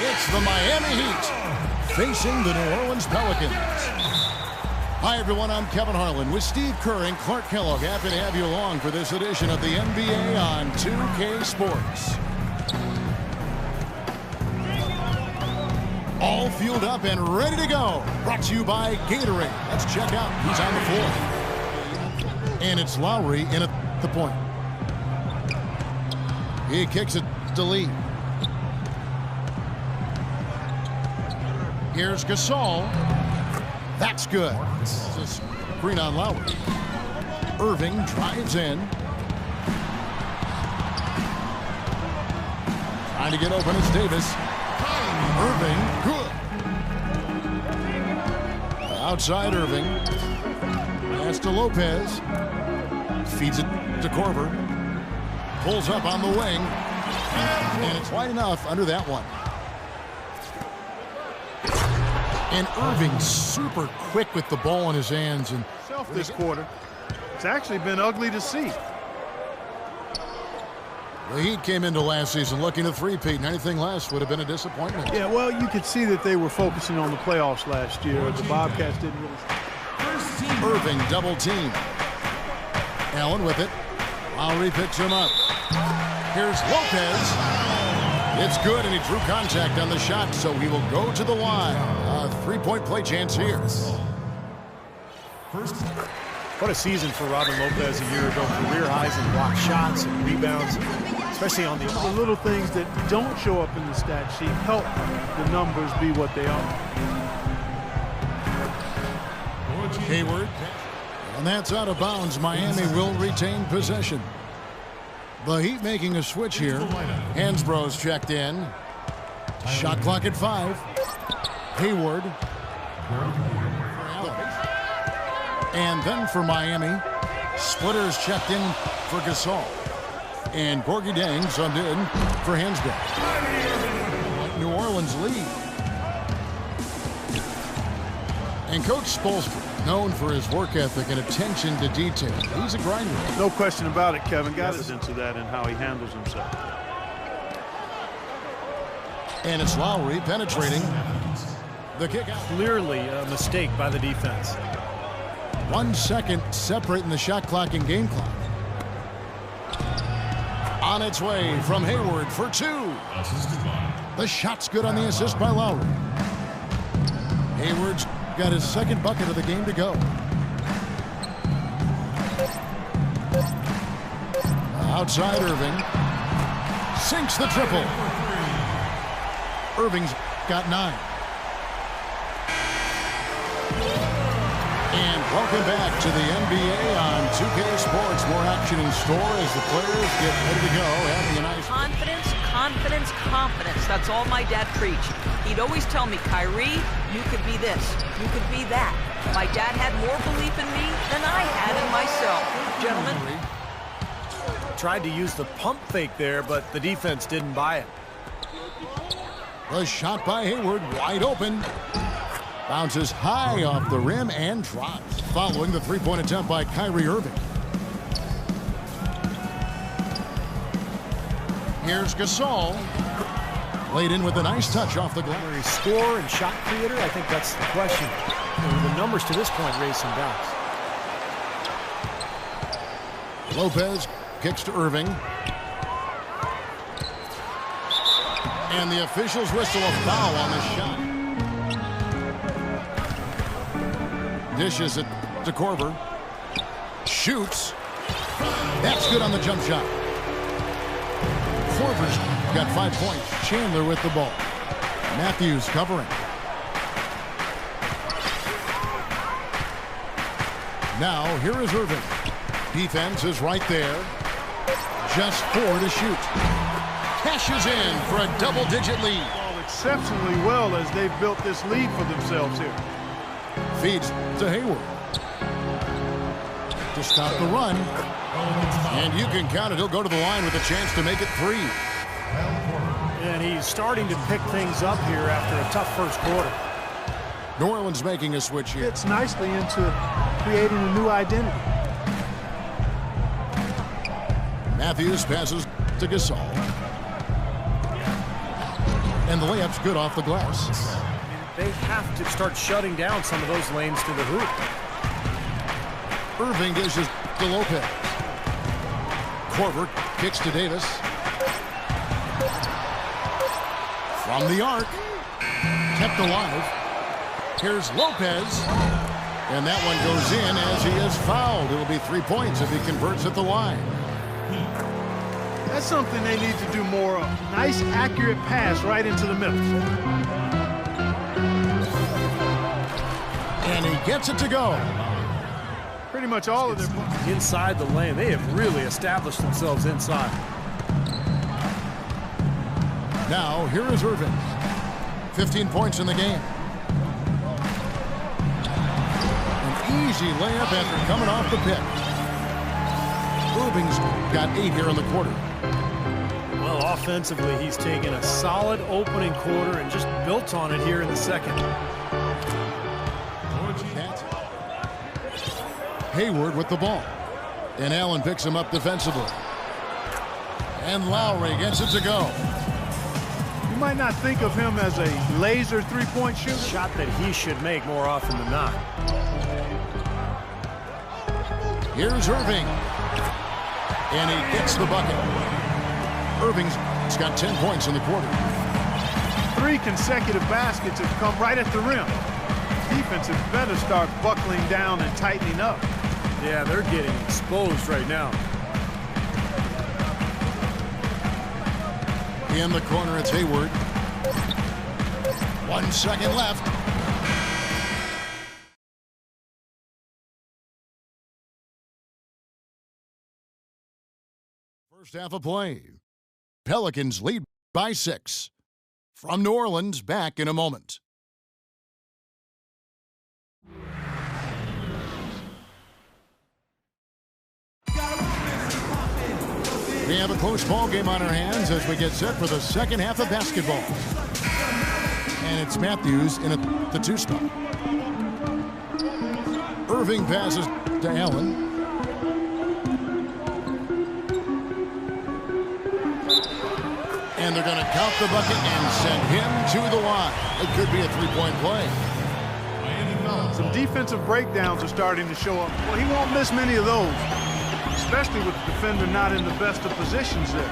It's the Miami Heat facing the New Orleans Pelicans. Hi, everyone. I'm Kevin Harlan with Steve Kerr and Clark Kellogg. Happy to have you along for this edition of the NBA on 2K Sports. All fueled up and ready to go. Brought to you by Gatorade. Let's check out who's on the floor. And it's Lowry in at the point. He kicks it to Lee. Here's Gasol. That's good. This is green on Lowry. Irving drives in. Trying to get open is Davis. Irving, good. Outside Irving. Pass to Lopez. Feeds it to Korver. Pulls up on the wing. And it's wide enough under that one. And Irving super quick with the ball in his hands. And this quarter. It's actually been ugly to see. The Heat came into last season looking to three-peat, and anything less would have been a disappointment. Yeah, well, you could see that they were focusing on the playoffs last year. The Bobcats didn't really. Irving double team. Allen with it. Lowry picks him up. Here's Lopez. It's good, and he drew contact on the shot, so he will go to the line. A three-point play chance here. What a season for Robin Lopez a year ago. Career highs in blocked shots and rebounds, especially on the little things that don't show up in the stat sheet help the numbers be what they are. Hayward. And that's out of bounds. Miami will retain possession. The Heat making a switch here. Hansbrough's checked in. Shot clock at 5. Hayward. And then for Miami, Splitter's checked in for Gasol. And Gorgie Dang subbed in for Hansbrough. New Orleans lead. And Coach Spoelstra, known for his work ethic and attention to detail. He's a grinder. No question about it, Kevin. Got us into that and how he handles himself. And it's Lowry penetrating. The kick out. Clearly a mistake by the defense. 1 second separating the shot clock and game clock. On its way from Hayward for 2. The shot's good on the assist by Lowry. Hayward's got his second bucket of the game to go. Outside Irving. Sinks the triple. Irving's got 9. And welcome back to the NBA on 2K Sports. More action in store as the players get ready to go. Having a nice confidence, confidence, confidence. That's all my dad preached. He'd always tell me, Kyrie, you could be this, you could be that. My dad had more belief in me than I had in myself. Gentlemen. Tried to use the pump fake there, but the defense didn't buy it. The shot by Hayward, wide open. Bounces high off the rim and drops. Following the three-point attempt by Kyrie Irving. Here's Gasol. Laid in with a nice touch off the glass. Scorer and shot creator, I think that's the question. The numbers to this point raise some doubts. Lopez kicks to Irving. And the officials whistle a foul on the shot. Dishes it to Korver. Shoots. That's good on the jump shot. Korver's got 5 points. Chandler with the ball. Matthews covering. Now here is Irving. Defense is right there. Just 4 to shoot. Cashes in for a double-digit lead. Exceptionally well as they've built this lead for themselves here. Feeds to Hayward. To stop the run. And you can count it. He'll go to the line with a chance to make it 3. And he's starting to pick things up here after a tough first quarter. New Orleans making a switch here. Fits nicely into creating a new identity. Matthews passes to Gasol. And the layup's good off the glass. They have to start shutting down some of those lanes to the hoop. Irving dishes to Lopez. Korver kicks to Davis. From the arc. Kept alive. Here's Lopez. And that one goes in as he is fouled. It'll be 3 points if he converts at the line. That's something they need to do more of. Nice, accurate pass right into the middle. And he gets it to go. Pretty much all of their inside the lane. They have really established themselves inside. Now, here is Irving. 15 points in the game. An easy layup after coming off the pick. Irving's got 8 here in the quarter. Well, offensively, he's taken a solid opening quarter and just built on it here in the second. Hayward with the ball. And Allen picks him up defensively. And Lowry gets it to go. You might not think of him as a laser three-point shooter. Shot that he should make more often than not. Here's Irving. And he gets the bucket. Irving's got 10 points in the quarter. 3 consecutive baskets have come right at the rim. Defense had better start buckling down and tightening up. Yeah, they're getting exposed right now. In the corner, it's Hayward. 1 second left. First half of play. Pelicans lead by 6. From New Orleans, back in a moment. We have a close ball game on our hands as we get set for the second half of basketball. And it's Matthews in the 2 spot. Irving passes to Allen. And they're going to count the bucket and send him to the line. It could be a 3-point play. Some defensive breakdowns are starting to show up. Well, he won't miss many of those, especially with the defender not in the best of positions there.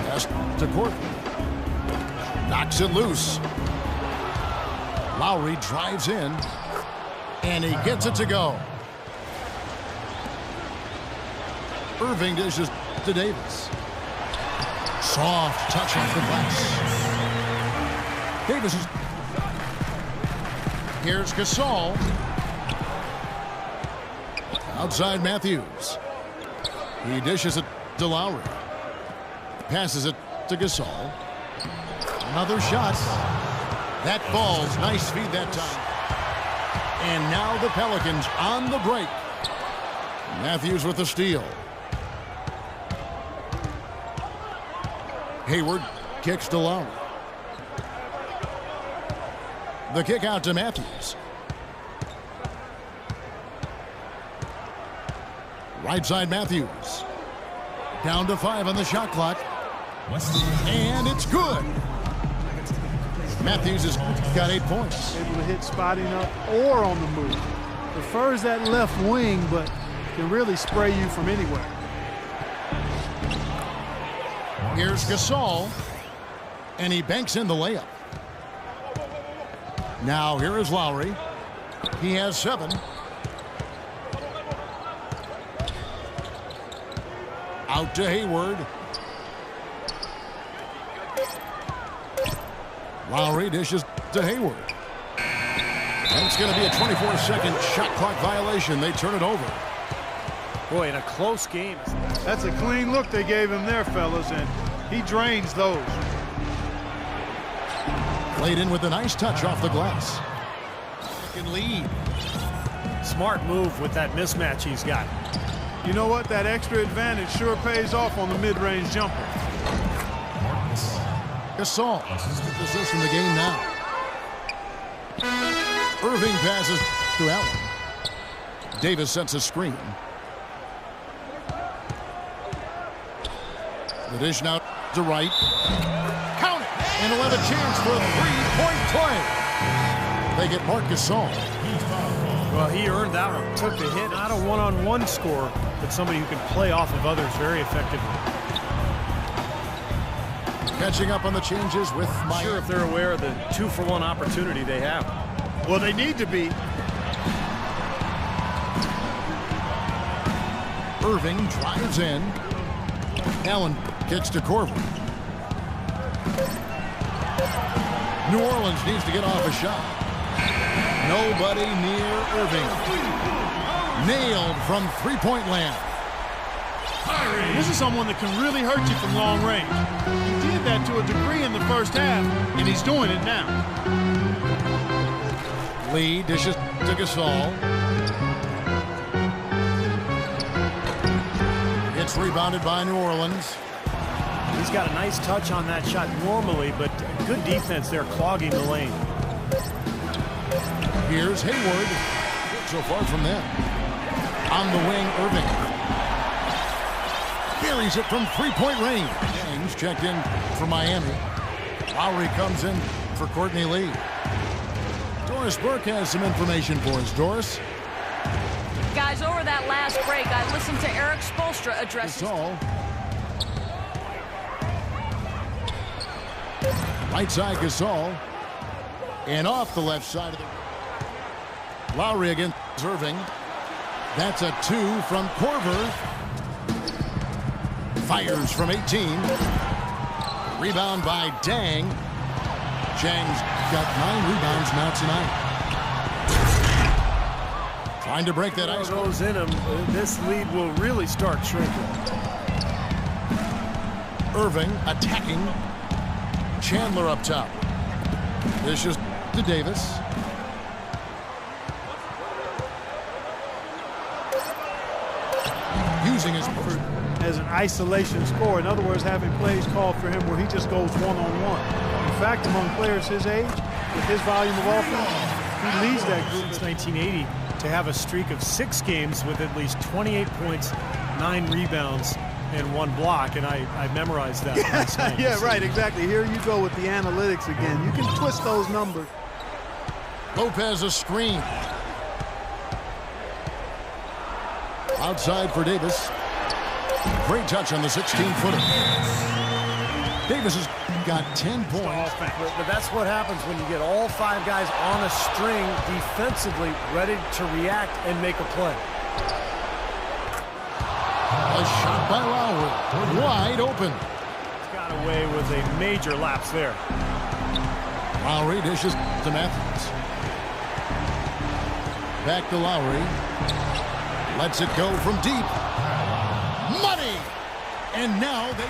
Pass to Korver. Knocks it loose. Lowry drives in. And he gets it to go. Irving dishes to Davis. Soft touch off the glass. Davis is... Here's Gasol. Outside Matthews. He dishes it to Lowry. Passes it to Gasol. Another shot. That falls. Nice feed that time. And now the Pelicans on the break. Matthews with the steal. Hayward kicks to Lowry. The kick out to Matthews. Right side Matthews. Down to 5 on the shot clock. And it's good. Matthews has got 8 points. Able to hit spotting up or on the move. Prefers that left wing, but can really spray you from anywhere. Here's Gasol. And he banks in the layup. Now here is Lowry. He has 7. Out to Hayward. Lowry dishes to Hayward. And it's going to be a 24-second shot clock violation. They turn it over. Boy, in a close game. That's a clean look they gave him there, fellas, and he drains those. Played in with a nice touch off the glass. Can lead. Smart move with that mismatch he's got. You know what? That extra advantage sure pays off on the mid-range jumper. Gasol position the game now. Irving passes to Allen. Davis sets a screen. The dish now to right. Count it. And he'll have a chance for a three-point play. They get Marc Gasol. Well, he earned that one. Took the hit. Not a one-on-one score, but somebody who can play off of others very effectively. Catching up on the changes with I'm sure if they're aware of the 2-for-1 opportunity they have. Well, they need to be. Irving drives in. Allen kicks to Korver. New Orleans needs to get off a shot. Nobody near Irving. Nailed from three-point land. This is someone that can really hurt you from long range. He did that to a degree in the first half, and he's doing it now. Lee dishes to Gasol. It's rebounded by New Orleans. He's got a nice touch on that shot normally, but good defense there clogging the lane. Here's Hayward. So far from them. On the wing, Irving. Carries it from three-point range. James checked in for Miami. Lowry comes in for Courtney Lee. Doris Burke has some information for us. Doris? Guys, over that last break, I listened to Eric Spoelstra address Gasol. Right side Gasol. And off the left side of the... Lowry against Irving. That's a 2 from Korver. Fires from 18. Rebound by Dang. Chang's got 9 rebounds now tonight. Trying to break that ice. Goes in him. This lead will really start shrinking. Irving attacking. Chandler up top. This is to Davis. Using his as an isolation scorer. In other words, having plays called for him where he just goes one-on-one. In fact, among players his age, with his volume of offense, he leads that group since 1980 to have a streak of 6 games with at least 28 points, 9 rebounds, and 1 block, and I memorized that last night. Yeah, right, exactly. Here you go with the analytics again. You can twist those numbers. Lopez a screen. Outside for Davis. Great touch on the 16-footer. Davis has got 10 points. But that's what happens when you get all 5 guys on a string defensively ready to react and make a play. A shot by Lowry. Wide open. He's got away with a major lapse there. Lowry dishes to Matthews. Back to Lowry. Lets it go from deep. Money! And now they...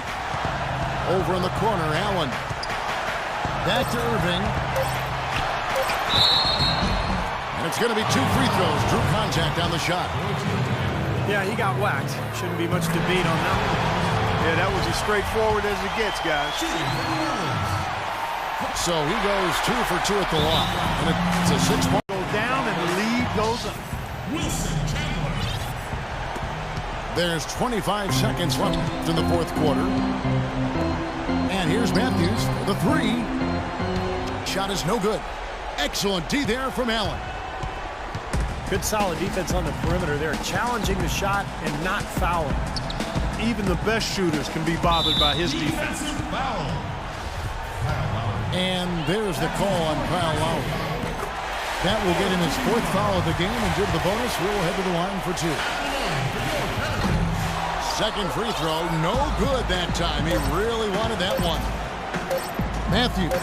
Over in the corner, Allen. Back to Irving. And it's going to be 2 free throws. Drew contact on the shot. Yeah, he got whacked. Shouldn't be much debate on that one. Yeah, that was as straightforward as it gets, guys. So he goes 2 for 2 at the line. And it's a 6-point... Go down and the lead goes up. There's 25 seconds left in the 4th quarter. And here's Matthews for the 3. Shot is no good. Excellent D there from Allen. Good solid defense on the perimeter there, challenging the shot and not fouling. Even the best shooters can be bothered by his defense. And there's the call on Kyle Lowry. That will get him his 4th foul of the game, and due to the bonus, we'll head to the line for 2. Second free throw, no good that time. He really wanted that one. Matthews.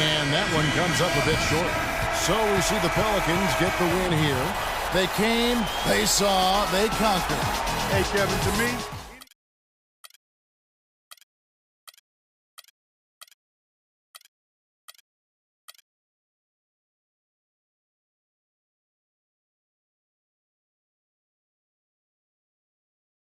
And that one comes up a bit short. So we see the Pelicans get the win here. They came, they saw, they conquered. Hey, Kevin, to me,